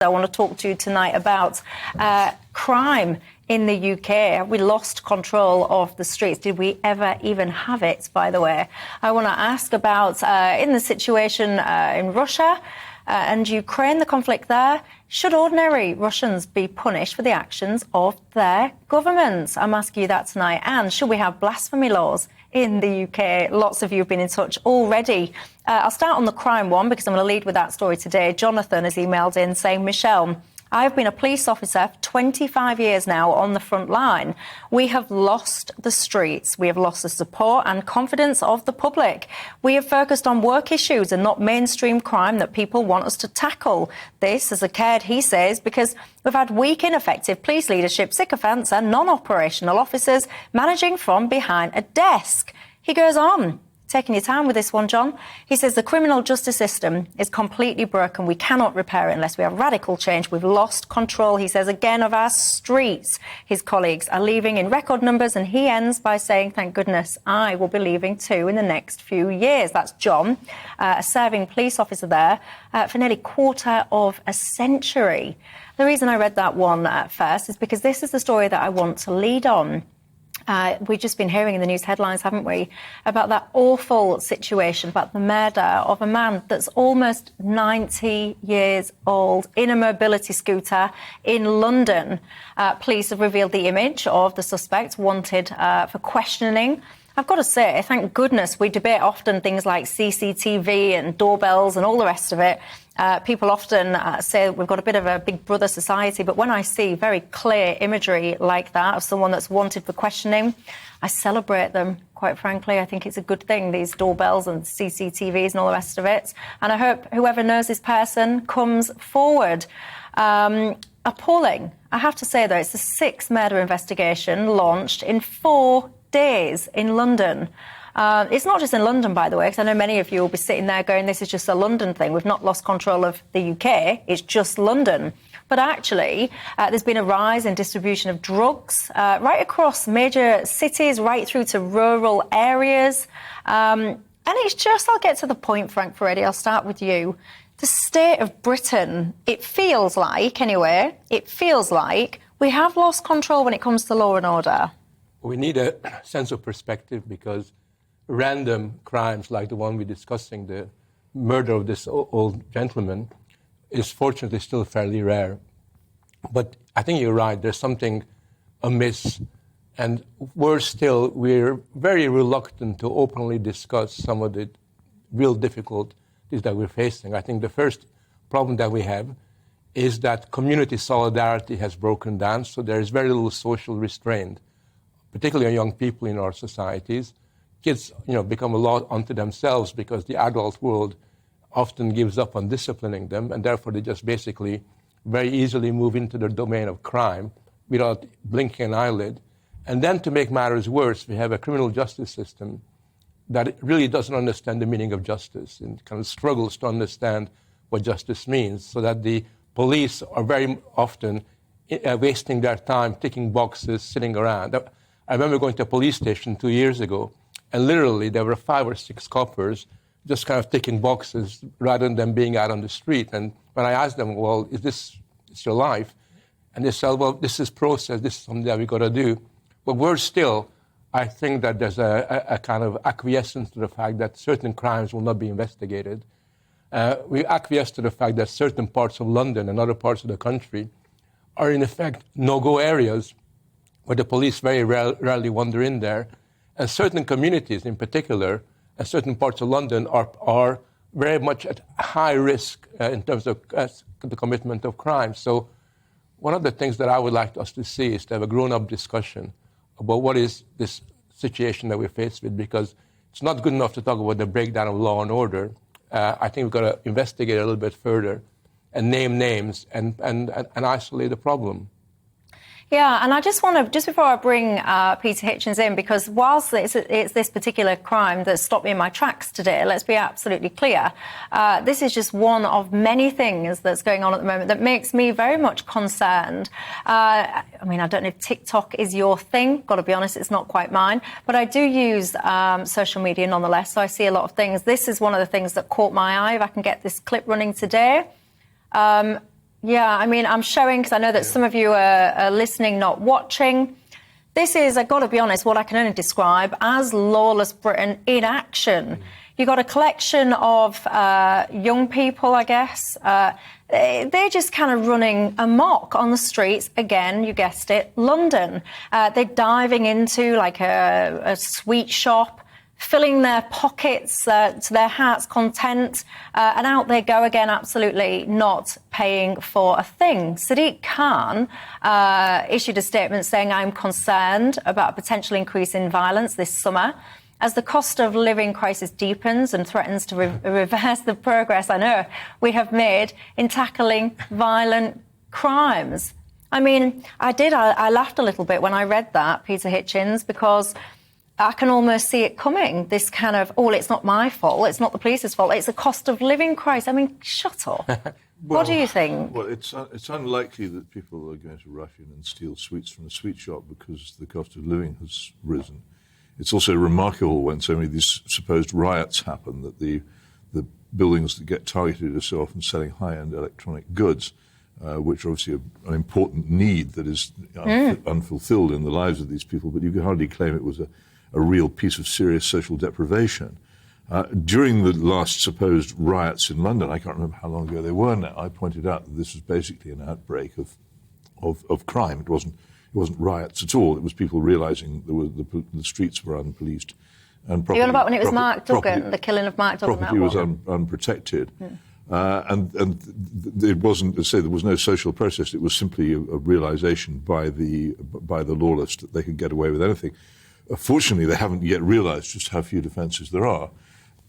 I want to talk to you tonight about crime in the UK. We lost control of the streets. Did we ever even have it, by the way? I want to ask about in the situation in Russia and Ukraine, the conflict there. Should ordinary Russians be punished for the actions of their governments? I'm asking you that tonight. And should we have blasphemy laws in the UK? Lots of you have been in touch already. I'll start on the crime one because I'm going to lead with that story today. Jonathan has emailed in saying, Michelle, I've been a police officer for 25 years now on the front line. We have lost the streets. We have lost the support and confidence of the public. We have focused on work issues and not mainstream crime that people want us to tackle. This has occurred, he says, because we've had weak, ineffective police leadership, sycophants and non-operational officers managing from behind a desk. He goes on. Taking your time with this one, John. He says the criminal justice system is completely broken. We cannot repair it unless we have radical change. We've lost control, he says, again, of our streets. His colleagues are leaving in record numbers, and he ends by saying, thank goodness, I will be leaving too in the next few years. That's John, a serving police officer there for nearly quarter of a century. The reason I read that one first is because this is the story that I want to lead on. We've just been hearing in the news headlines, haven't we, about that awful situation, about the murder of a man that's almost 90 years old in a mobility scooter in London. Police have revealed the image of the suspect wanted for questioning. I've got to say, thank goodness we debate often things like CCTV and doorbells and all the rest of it. People often say we've got a bit of a big brother society, but when I see very clear imagery like that of someone that's wanted for questioning, I celebrate them, quite frankly. I think it's a good thing, these doorbells and CCTVs and all the rest of it. And I hope whoever knows this person comes forward. Appalling. I have to say, though, it's the sixth murder investigation launched in 4 days in London. It's not just in London, by the way, because I know many of you will be sitting there going, this is just a London thing. We've not lost control of the UK. It's just London. But actually, there's been a rise in distribution of drugs right across major cities, right through to rural areas. And it's just, I'll get to the point, Frank Furedi, I'll start with you. The state of Britain, it feels like, anyway, we have lost control when it comes to law and order. We need a sense of perspective because random crimes like the one we're discussing, the murder of this old gentleman, is fortunately still fairly rare. But I think you're right, there's something amiss. And worse still, we're very reluctant to openly discuss some of the real difficulties that we're facing. I think the first problem that we have is that community solidarity has broken down, so there is very little social restraint, particularly on young people in our societies. Kids, become a law unto themselves because the adult world often gives up on disciplining them, and therefore they just basically very easily move into the domain of crime without blinking an eyelid. And then to make matters worse, we have a criminal justice system that really doesn't understand the meaning of justice and kind of struggles to understand what justice means, so that the police are very often wasting their time ticking boxes, sitting around. I remember going to a police station 2 years ago, and literally there were 5 or 6 coppers just kind of ticking boxes rather than being out on the street. And when I asked them, well, is this your life? And they said, well, this is process, this is something that we got to do. But worse still, I think that there's a kind of acquiescence to the fact that certain crimes will not be investigated. We acquiesce to the fact that certain parts of London and other parts of the country are in effect no-go areas where the police very rarely wander in there. And certain communities in particular, and certain parts of London are very much at high risk in terms of the commitment of crime. So one of the things that I would like us to see is to have a grown-up discussion about what is this situation that we're faced with, because it's not good enough to talk about the breakdown of law and order. I think we've got to investigate a little bit further and name names and isolate the problem. Yeah, and I just want to, just before I bring Peter Hitchens in, because whilst it's this particular crime that stopped me in my tracks today, let's be absolutely clear, this is just one of many things that's going on at the moment that makes me very much concerned. I mean, I don't know if TikTok is your thing. Got to be honest, it's not quite mine. But I do use social media nonetheless, so I see a lot of things. This is one of the things that caught my eye. If I can get this clip running today. Yeah, I mean, I'm showing, because I know that some of you are listening, not watching. This is, I've got to be honest, what I can only describe as Lawless Britain in action. You've got a collection of young people, I guess. They're just kind of running amok on the streets. Again, you guessed it, London. They're diving into like a sweet shop, filling their pockets to their heart's content, and out they go again, absolutely not paying for a thing. Sadiq Khan issued a statement saying, "I'm concerned about a potential increase in violence this summer as the cost of living crisis deepens and threatens to reverse the progress I know we have made in tackling violent crimes." I mean, I laughed a little bit when I read that, Peter Hitchens, because I can almost see it coming, this kind of, oh, it's not my fault, it's not the police's fault, it's a cost of living crisis. I mean, shut up. What do you think? Well, it's unlikely that people are going to rush in and steal sweets from a sweet shop because the cost of living has risen. It's also remarkable when so many of these supposed riots happen that the buildings that get targeted are so often selling high-end electronic goods, which are obviously an important need that is unfulfilled in the lives of these people, but you can hardly claim it was a real piece of serious social deprivation. During the last supposed riots in London, I can't remember how long ago they were now, I pointed out that this was basically an outbreak of crime. It wasn't riots at all. It was people realising the streets were unpoliced. And property, you're on about when it was Mark Duggan, the killing of Mark Duggan. Property was unprotected. And it wasn't, to say, there was no social process. It was simply a realisation by the lawless that they could get away with anything. Fortunately, they haven't yet realised just how few defences there are.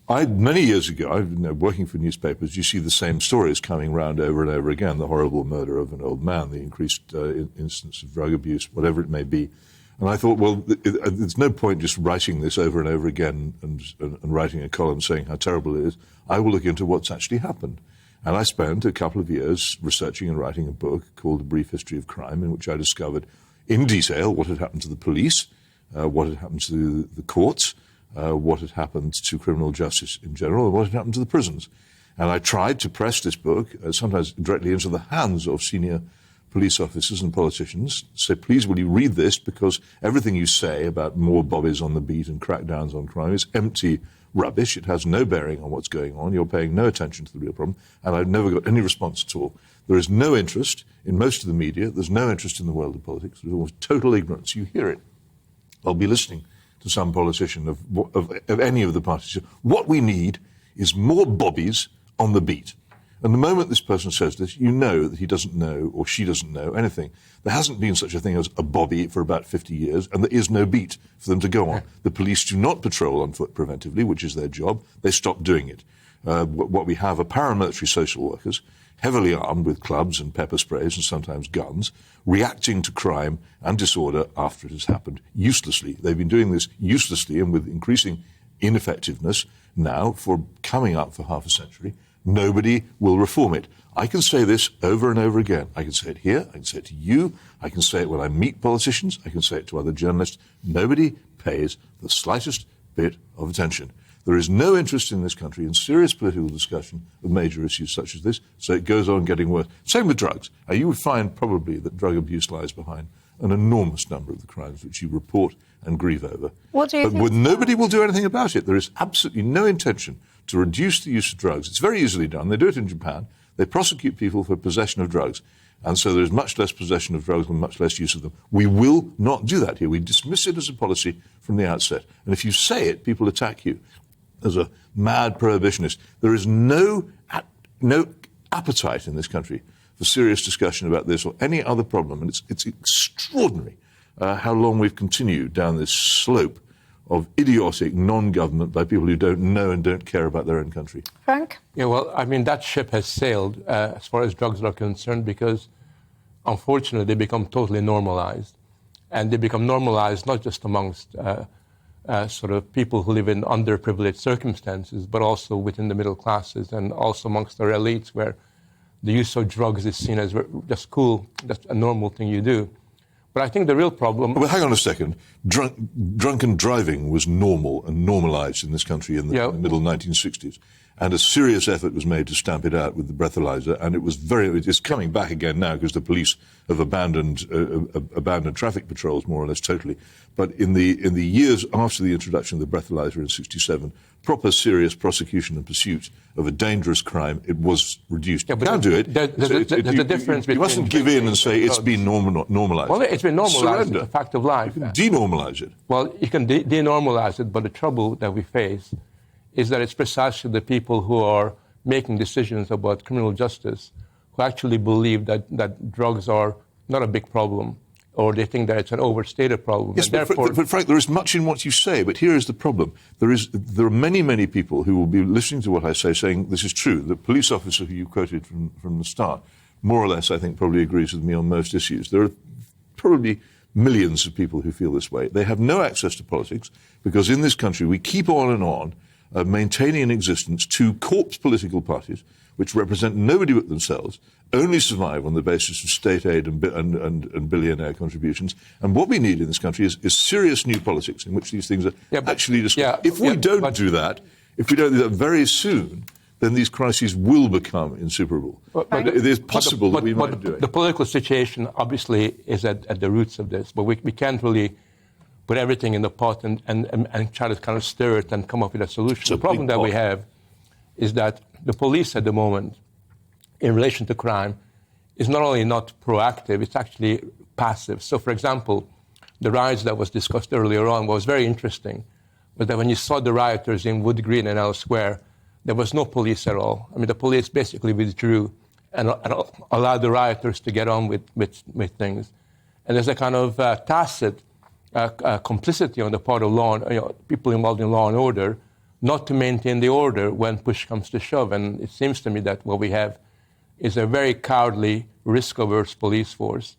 Many years ago, working for newspapers, you see the same stories coming round over and over again, the horrible murder of an old man, the increased instance of drug abuse, whatever it may be. And I thought, well, there's no point just writing this over and over again and writing a column saying how terrible it is. I will look into what's actually happened. And I spent a couple of years researching and writing a book called A Brief History of Crime, in which I discovered in detail what had happened to the police, what had happened to the courts, what had happened to criminal justice in general, and what had happened to the prisons. And I tried to press this book, sometimes directly into the hands of senior police officers and politicians, say, please, will you read this, because everything you say about more bobbies on the beat and crackdowns on crime is empty rubbish. It has no bearing on what's going on. You're paying no attention to the real problem. And I've never got any response at all. There is no interest in most of the media. There's no interest in the world of politics. There's almost total ignorance. You hear it. I'll be listening to some politician of any of the parties. What we need is more bobbies on the beat. And the moment this person says this, you know that he doesn't know or she doesn't know anything. There hasn't been such a thing as a bobby for about 50 years, and there is no beat for them to go on. The police do not patrol on foot preventively, which is their job. They stop doing it. What we have are paramilitary social workers, heavily armed with clubs and pepper sprays and sometimes guns, reacting to crime and disorder after it has happened uselessly. They've been doing this uselessly and with increasing ineffectiveness now for coming up for half a century. Nobody will reform it. I can say this over and over again. I can say it here. I can say it to you. I can say it when I meet politicians. I can say it to other journalists. Nobody pays the slightest bit of attention. There is no interest in this country in serious political discussion of major issues such as this, so it goes on getting worse. Same with drugs. Now, you would find probably that drug abuse lies behind an enormous number of the crimes which you report and grieve over. What do you think? But nobody will do anything about it. There is absolutely no intention to reduce the use of drugs. It's very easily done. They do it in Japan. They prosecute people for possession of drugs. And so there's much less possession of drugs and much less use of them. We will not do that here. We dismiss it as a policy from the outset. And if you say it, people attack you as a mad prohibitionist. There is no appetite in this country for serious discussion about this or any other problem. And it's extraordinary how long we've continued down this slope of idiotic non-government by people who don't know and don't care about their own country. Frank? Yeah, well, I mean, that ship has sailed as far as drugs are concerned because, unfortunately, they become totally normalized. And they become normalized not just amongst sort of people who live in underprivileged circumstances, but also within the middle classes and also amongst our elites, where the use of drugs is seen as just cool, just a normal thing you do. But I think the real problem... Well, hang on a second. Drunken driving was normal and normalized in this country in the middle 1960s. And a serious effort was made to stamp it out with the breathalyzer, and it's coming back again now because the police have abandoned traffic patrols more or less totally. But in the years after the introduction of the breathalyzer in '67, proper serious prosecution and pursuit of a dangerous crime, it was reduced. Yeah, you can't do it. There's a difference between... You mustn't give in and say it's been normalised. Well, it's been normalised. Surrender. It's a fact of life. You can denormalise it. Well, you can denormalise it, but the trouble that we face is that it's precisely the people who are making decisions about criminal justice who actually believe that drugs are not a big problem, or they think that it's an overstated problem. Yes, but Frank, there is much in what you say, but here is the problem. There are many, many people who will be listening to what I say saying this is true. The police officer who you quoted from the start, more or less, I think, probably agrees with me on most issues. There are probably millions of people who feel this way. They have no access to politics because in this country we keep on maintaining an existence to corpse political parties which represent nobody but themselves, only survive on the basis of state aid and billionaire contributions. And what we need in this country is serious new politics in which these things are actually discussed. If we don't do that very soon, then these crises will become insuperable. But it is possible that we might do it. The political situation obviously is at the roots of this, but we can't really put everything in the pot and try to kind of stir it and come up with a solution. The problem that we have is that the police at the moment, in relation to crime, is not only not proactive, it's actually passive. So, for example, the riots that was discussed earlier on was very interesting, but that when you saw the rioters in Wood Green and elsewhere, there was no police at all. I mean, the police basically withdrew and allowed the rioters to get on with things. And there's a kind of tacit complicity on the part of people involved in law and order not to maintain the order when push comes to shove. And it seems to me that what we have is a very cowardly, risk-averse police force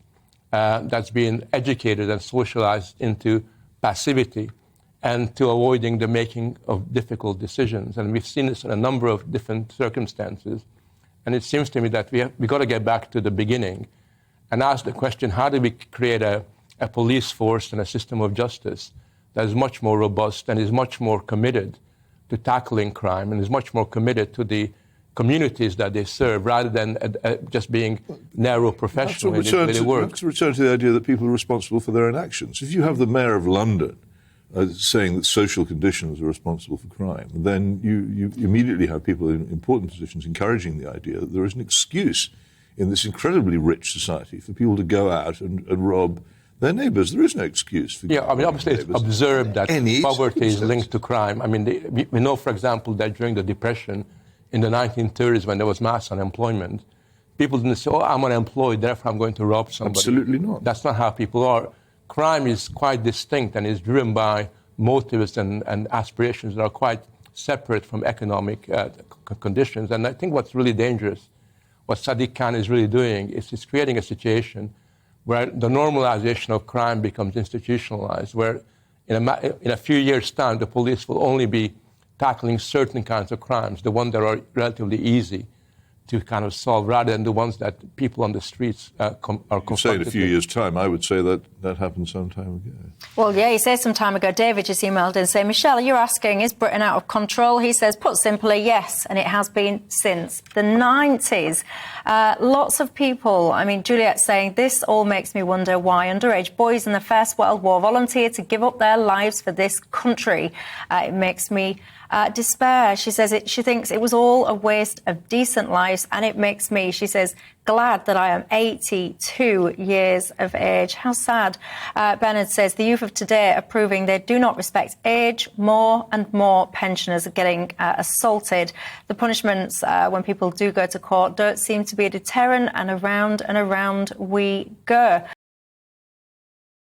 that's being educated and socialized into passivity and to avoiding the making of difficult decisions. And we've seen this in a number of different circumstances. And it seems to me that we've got to get back to the beginning and ask the question, how do we create a police force and a system of justice that is much more robust and is much more committed to tackling crime and is much more committed to the communities that they serve rather than just being narrow professional in their work. Let's return to the idea that people are responsible for their own actions. If you have the Mayor of London saying that social conditions are responsible for crime, then you immediately have people in important positions encouraging the idea that there is an excuse in this incredibly rich society for people to go out and rob their neighbours. There is no excuse for obviously it's observed that poverty is linked to crime. I mean, we know, for example, that during the Depression in the 1930s when there was mass unemployment, people didn't say, I'm unemployed, therefore I'm going to rob somebody. Absolutely not. That's not how people are. Crime is quite distinct and is driven by motives and aspirations that are quite separate from economic conditions. And I think what's really dangerous, what Sadiq Khan is really doing, is he's creating a situation where the normalization of crime becomes institutionalized, where in a few years' time, the police will only be tackling certain kinds of crimes, the ones that are relatively easy to kind of solve, rather than the ones that people on the streets are confronted with. You say in a few years' time. I would say that happened some time ago. Well, yeah, he says some time ago. David just emailed in saying, Michelle, you're asking, is Britain out of control? He says, put simply, yes, and it has been since the 90s. Lots of people, I mean, Juliet's saying, this all makes me wonder why underage boys in the First World War volunteered to give up their lives for this country. It makes me despair. She says she thinks it was all a waste of decent lives, and it makes me, she says, glad that I am 82 years of age. How sad. Bernard says the youth of today are proving they do not respect age. More and more pensioners are getting assaulted. The punishments when people do go to court don't seem to be a deterrent, and around we go.